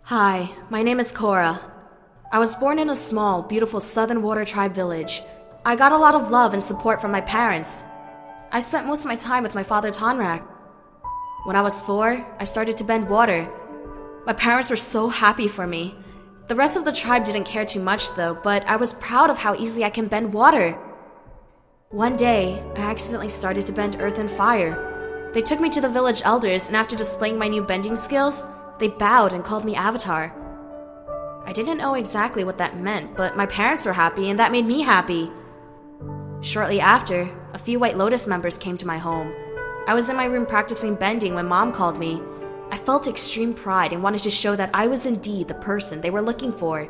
Hi, my name is Korra. I was born in a small, beautiful Southern Water Tribe village. I got a lot of love and support from my parents. I spent most of my time with my father Tonraq. When I was 4, I started to bend water. My parents were so happy for me. The rest of the tribe didn't care too much though, but I was proud of how easily I can bend water. One day, I accidentally started to bend earth and fire. They took me to the village elders, and after displaying my new bending skills, they bowed and called me Avatar. I didn't know exactly what that meant, but my parents were happy and that made me happy. Shortly after, a few White Lotus members came to my home. I was in my room practicing bending when Mom called me. I felt extreme pride and wanted to show that I was indeed the person they were looking for.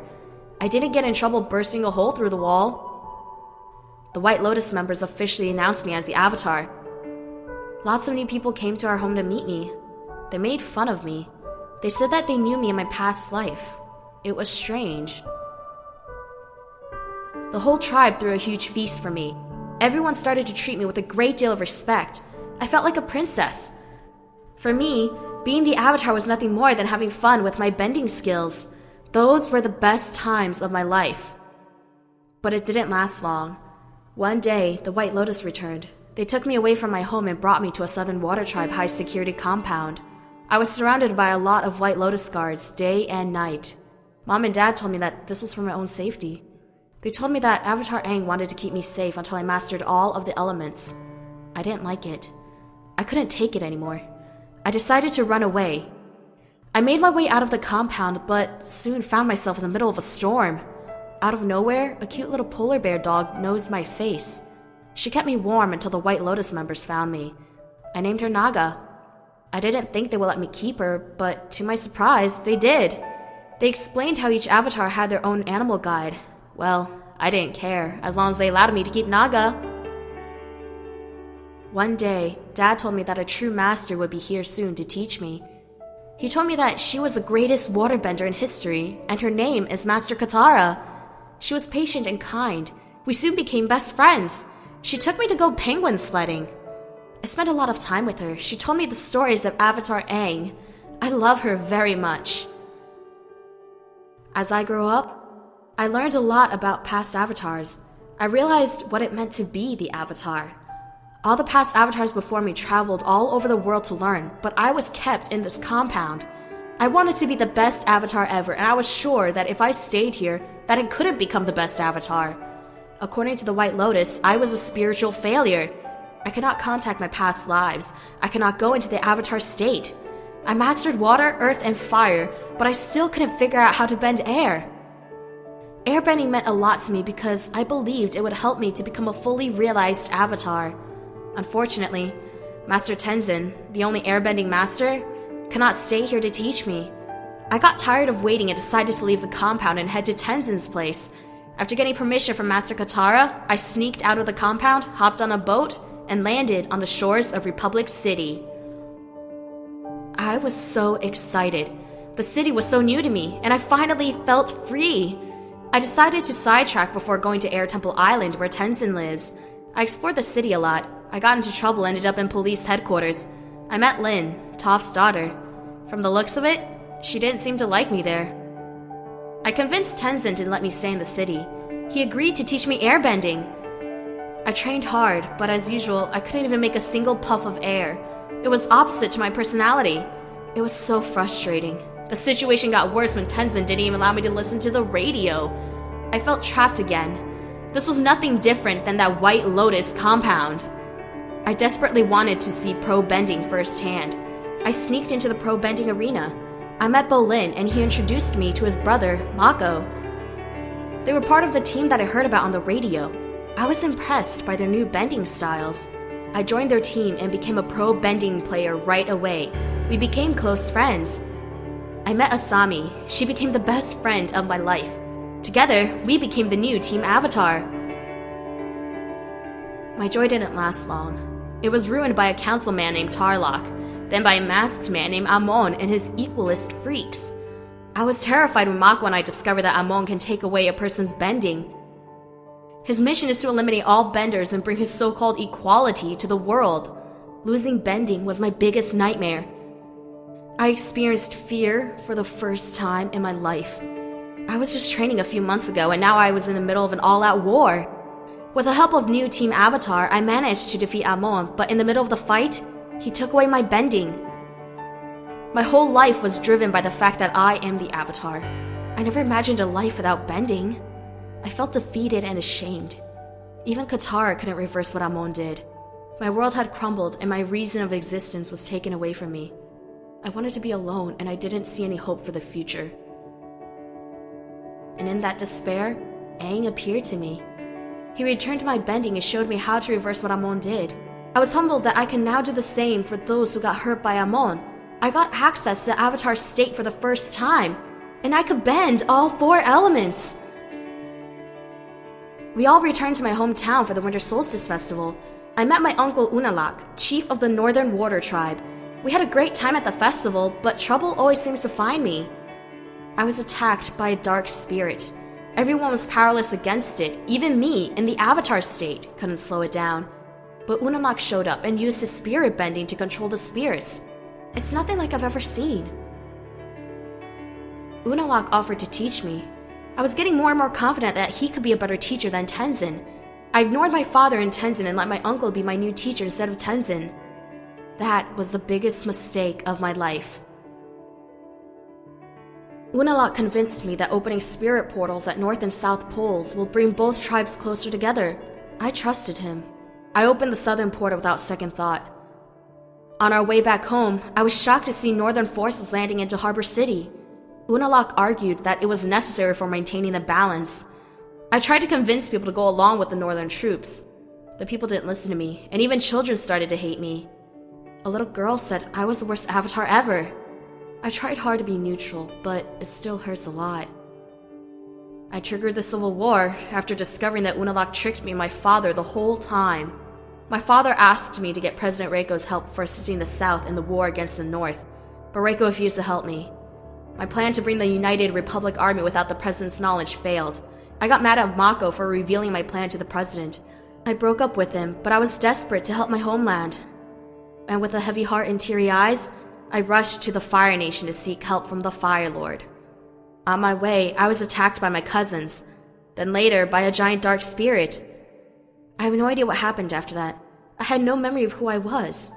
I didn't get in trouble bursting a hole through the wall. The White Lotus members officially announced me as the Avatar. Lots of new people came to our home to meet me. They made fun of me. They said that they knew me in my past life. It was strange. The whole tribe threw a huge feast for me. Everyone started to treat me with a great deal of respect. I felt like a princess. For me, being the Avatar was nothing more than having fun with my bending skills. Those were the best times of my life. But it didn't last long. One day, the White Lotus returned. They took me away from my home and brought me to a Southern Water Tribe high-security compound. I was surrounded by a lot of White Lotus guards, day and night. Mom and Dad told me that this was for my own safety. They told me that Avatar Aang wanted to keep me safe until I mastered all of the elements. I didn't like it. I couldn't take it anymore. I decided to run away. I made my way out of the compound, but soon found myself in the middle of a storm. Out of nowhere, a cute little polar bear dog nosed my face. She kept me warm until the White Lotus members found me. I named her Naaga. I didn't think they would let me keep her, but to my surprise, they did. They explained how each avatar had their own animal guide. Well, I didn't care, as long as they allowed me to keep Naaga. One day, Dad told me that a true master would be here soon to teach me. He told me that she was the greatest waterbender in history, and her name is Master Katara. She was patient and kind. We soon became best friends. She took me to go penguin sledding. I spent a lot of time with her. She told me the stories of Avatar Aang. I love her very much. As I grew up, I learned a lot about past avatars. I realized what it meant to be the Avatar. All the past avatars before me traveled all over the world to learn, but I was kept in this compound. I wanted to be the best avatar ever, and I was sure that if I stayed here, that I couldn't become the best avatar. According to the White Lotus, I was a spiritual failure. I could not contact my past lives. I could not go into the avatar state. I mastered water, earth, and fire, but I still couldn't figure out how to bend air. Airbending meant a lot to me because I believed it would help me to become a fully realized avatar. Unfortunately, Master Tenzin, the only airbending master, cannot stay here to teach me. I got tired of waiting and decided to leave the compound and head to Tenzin's place. After getting permission from Master Katara, I sneaked out of the compound, hopped on a boat, and landed on the shores of Republic City. I was so excited. The city was so new to me, and I finally felt free. I decided to sidetrack before going to Air Temple Island where Tenzin lives. I explored the city a lot. I got into trouble, ended up in police headquarters. I met Lin, Toph's daughter. From the looks of it, she didn't seem to like me there. I convinced Tenzin to let me stay in the city. He agreed to teach me airbending. I trained hard, but as usual, I couldn't even make a single puff of air. It was opposite to my personality. It was so frustrating. The situation got worse when Tenzin didn't even allow me to listen to the radio. I felt trapped again. This was nothing different than that White Lotus compound. I desperately wanted to see pro bending firsthand. I sneaked into the pro bending arena. I met Bolin and he introduced me to his brother, Mako. They were part of the team that I heard about on the radio. I was impressed by their new bending styles. I joined their team and became a pro bending player right away. We became close friends. I met Asami. She became the best friend of my life. Together, we became the new Team Avatar. My joy didn't last long. It was ruined by a councilman named Tarlok, then by a masked man named Amon and his equalist freaks. I was terrified when Mako and I discovered that Amon can take away a person's bending. His mission is to eliminate all benders and bring his so-called equality to the world. Losing bending was my biggest nightmare. I experienced fear for the first time in my life. I was just training a few months ago, and now I was in the middle of an all-out war. With the help of new Team Avatar, I managed to defeat Amon, but in the middle of the fight, he took away my bending. My whole life was driven by the fact that I am the Avatar. I never imagined a life without bending. I felt defeated and ashamed. Even Katara couldn't reverse what Amon did. My world had crumbled and my reason of existence was taken away from me. I wanted to be alone and I didn't see any hope for the future. And in that despair, Aang appeared to me. He returned my bending and showed me how to reverse what Amon did. I was humbled that I can now do the same for those who got hurt by Amon. I got access to Avatar state for the first time, and I could bend all 4 elements. We all returned to my hometown for the Winter Solstice Festival. I met my uncle Unalaq, chief of the Northern Water Tribe. We had a great time at the festival, but trouble always seems to find me. I was attacked by a dark spirit. Everyone was powerless against it. Even me, in the Avatar state, couldn't slow it down. But Unalaq showed up and used his spirit bending to control the spirits. It's nothing like I've ever seen. Unalaq offered to teach me. I was getting more and more confident that he could be a better teacher than Tenzin. I ignored my father and Tenzin and let my uncle be my new teacher instead of Tenzin. That was the biggest mistake of my life. Unalaq convinced me that opening spirit portals at North and South Poles will bring both tribes closer together. I trusted him. I opened the southern portal without second thought. On our way back home, I was shocked to see northern forces landing into Harbor City. Unalaq argued that it was necessary for maintaining the balance. I tried to convince people to go along with the northern troops. The people didn't listen to me, and even children started to hate me. A little girl said I was the worst Avatar ever. I tried hard to be neutral, but it still hurts a lot. I triggered the Civil War after discovering that Unalaq tricked me and my father the whole time. My father asked me to get President Reiko's help for assisting the South in the war against the North, but Reiko refused to help me. My plan to bring the United Republic Army without the president's knowledge failed. I got mad at Mako for revealing my plan to the president. I broke up with him, but I was desperate to help my homeland. And with a heavy heart and teary eyes, I rushed to the Fire Nation to seek help from the Fire Lord. On my way, I was attacked by my cousins, then later by a giant dark spirit. I have no idea what happened after that. I had no memory of who I was.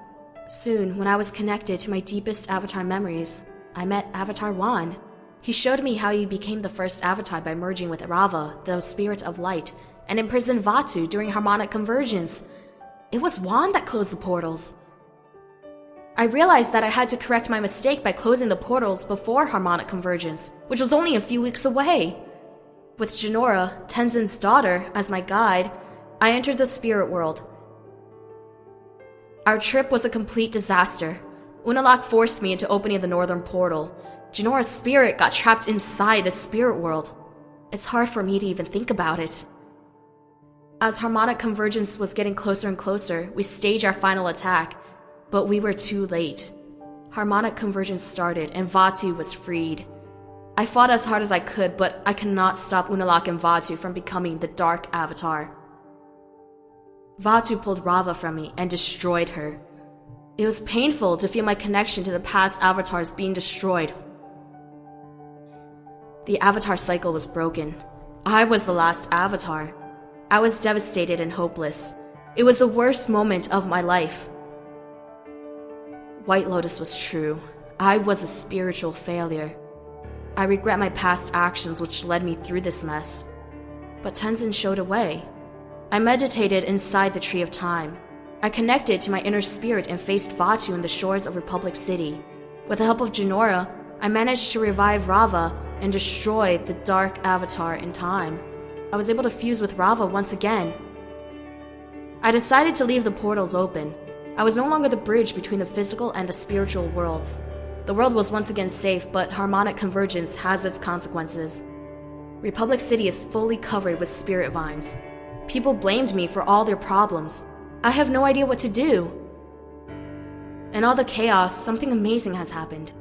Soon, when I was connected to my deepest Avatar memories, I met Avatar Wan. He showed me how he became the first Avatar by merging with Rava, the spirit of light, and imprisoned Vatu during harmonic convergence. It was Wan that closed the portals. I realized that I had to correct my mistake by closing the portals before harmonic convergence, which was only a few weeks away. With Jinora, Tenzin's daughter, as my guide, I entered the spirit world. Our trip was a complete disaster. Unalaq forced me into opening the northern portal. Jinora's spirit got trapped inside the spirit world. It's hard for me to even think about it. As harmonic convergence was getting closer and closer, we staged our final attack, but we were too late. Harmonic convergence started and Vatu was freed. I fought as hard as I could, but I could not stop Unalaq and Vatu from becoming the Dark Avatar. Vatu pulled Rava from me and destroyed her. It was painful to feel my connection to the past avatars being destroyed. The avatar cycle was broken. I was the last avatar. I was devastated and hopeless. It was the worst moment of my life. White Lotus was true. I was a spiritual failure. I regret my past actions which led me through this mess. But Tenzin showed a way. I meditated inside the Tree of Time. I connected to my inner spirit and faced Vatu in the shores of Republic City. With the help of Jinora, I managed to revive Rava and destroy the Dark Avatar in time. I was able to fuse with Rava once again. I decided to leave the portals open. I was no longer the bridge between the physical and the spiritual worlds. The world was once again safe, but harmonic convergence has its consequences. Republic City is fully covered with spirit vines. People blamed me for all their problems. I have no idea what to do. In all the chaos, something amazing has happened.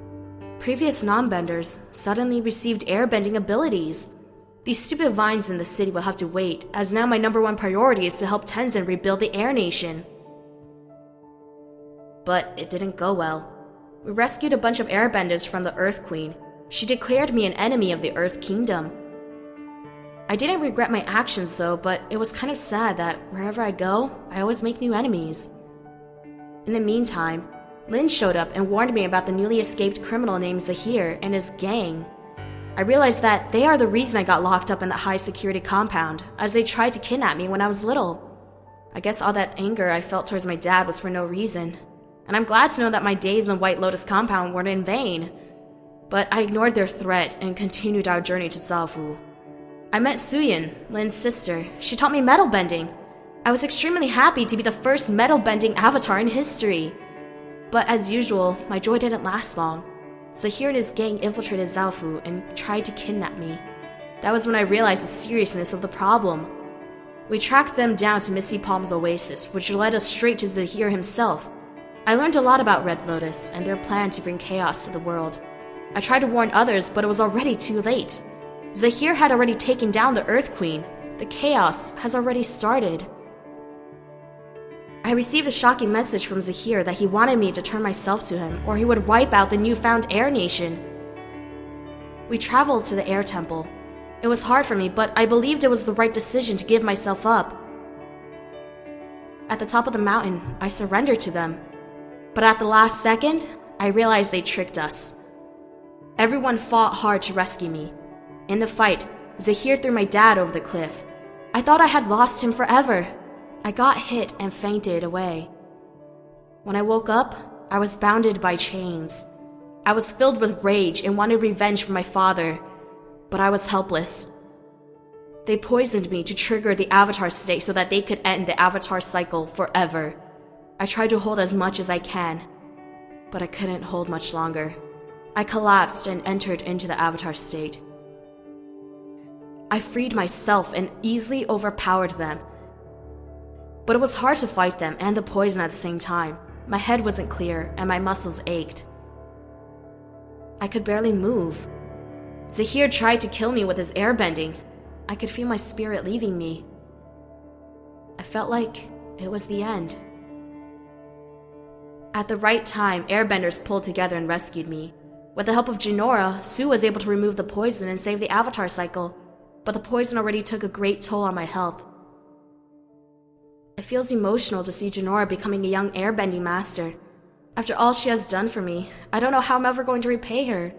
Previous non-benders suddenly received airbending abilities. These stupid vines in the city will have to wait, as now my #1 priority is to help Tenzin rebuild the Air Nation. But it didn't go well. We rescued a bunch of airbenders from the Earth Queen. She declared me an enemy of the Earth Kingdom. I didn't regret my actions though, but it was kind of sad that wherever I go, I always make new enemies. In the meantime, Lin showed up and warned me about the newly escaped criminal named Zahir and his gang. I realized that they are the reason I got locked up in that high-security compound, as they tried to kidnap me when I was little. I guess all that anger I felt towards my dad was for no reason, and I'm glad to know that my days in the White Lotus compound weren't in vain. But I ignored their threat and continued our journey to Zaofu. I met Suyin, Lin's sister. She taught me metal bending. I was extremely happy to be the first metal bending avatar in history. But as usual, my joy didn't last long. Zahir and his gang infiltrated Zaofu and tried to kidnap me. That was when I realized the seriousness of the problem. We tracked them down to Misty Palm's oasis, which led us straight to Zahir himself. I learned a lot about Red Lotus and their plan to bring chaos to the world. I tried to warn others, but it was already too late. Zahir had already taken down the Earth Queen. The chaos has already started. I received a shocking message from Zahir that he wanted me to turn myself to him, or he would wipe out the newfound Air Nation. We traveled to the Air Temple. It was hard for me, but I believed it was the right decision to give myself up. At the top of the mountain, I surrendered to them. But at the last second, I realized they tricked us. Everyone fought hard to rescue me. In the fight, Zahir threw my dad over the cliff. I thought I had lost him forever. I got hit and fainted away. When I woke up, I was bounded by chains. I was filled with rage and wanted revenge for my father, but I was helpless. They poisoned me to trigger the Avatar state so that they could end the Avatar cycle forever. I tried to hold as much as I can, but I couldn't hold much longer. I collapsed and entered into the Avatar state. I freed myself and easily overpowered them. But it was hard to fight them and the poison at the same time. My head wasn't clear and my muscles ached. I could barely move. Zahir tried to kill me with his airbending. I could feel my spirit leaving me. I felt like it was the end. At the right time, airbenders pulled together and rescued me. With the help of Jinora, Sue was able to remove the poison and save the Avatar cycle, but the poison already took a great toll on my health. It feels emotional to see Jinora becoming a young airbending master. After all she has done for me, I don't know how I'm ever going to repay her.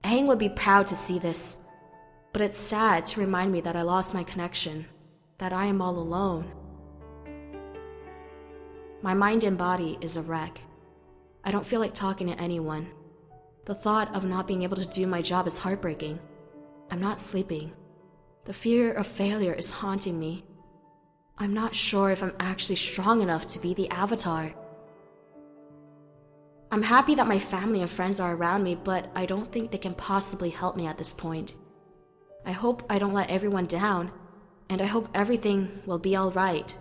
Aang would be proud to see this, but it's sad to remind me that I lost my connection, that I am all alone. My mind and body is a wreck. I don't feel like talking to anyone. The thought of not being able to do my job is heartbreaking. I'm not sleeping. The fear of failure is haunting me. I'm not sure if I'm actually strong enough to be the Avatar. I'm happy that my family and friends are around me, but I don't think they can possibly help me at this point. I hope I don't let everyone down, and I hope everything will be all right.